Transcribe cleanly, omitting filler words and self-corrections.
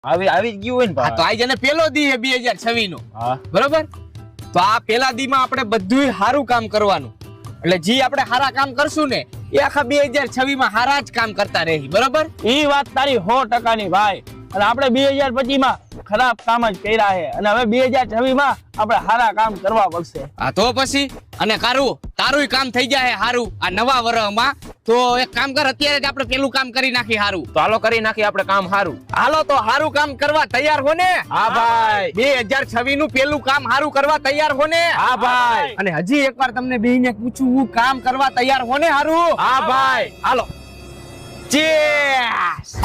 આવી આવી જ ગયું હોય ને હા તો આજે પેલો દી હે 2026 નો હા બરોબર તો આ પેલા દી માં આપણે બધું સારું કામ કરવાનું એટલે જે આપણે સારા કામ કરશું ને એ આખા 2026 માં સારા જ કામ કરતા રહી બરોબર ઈ વાત તારી 100% ની ભાઈ અને આપણે 2025 માં ખરાબ કામ જ કર્યા છે અને હવે 2026 માં આપણે સારા કામ કરવા પડશે હા તો પછી અને તારું કામ થઈ જાય સારું આ નવા વર્ષમાં તો એક કામ કર અત્યારે જ આપણે પેલું કામ કરી નાખી સારું તો હાલો કરી નાખી આપણે કામ સારું હાલો તો સારું કામ કરવા તૈયાર હો ને હા ભાઈ 2026 નું પેલું કામ સારું કરવા તૈયાર હો ને હા ભાઈ અને હજી એકવાર તમને બેયને પૂછું હું કામ કરવા તૈયાર હો ને સારું હા ભાઈ હાલો ચેસ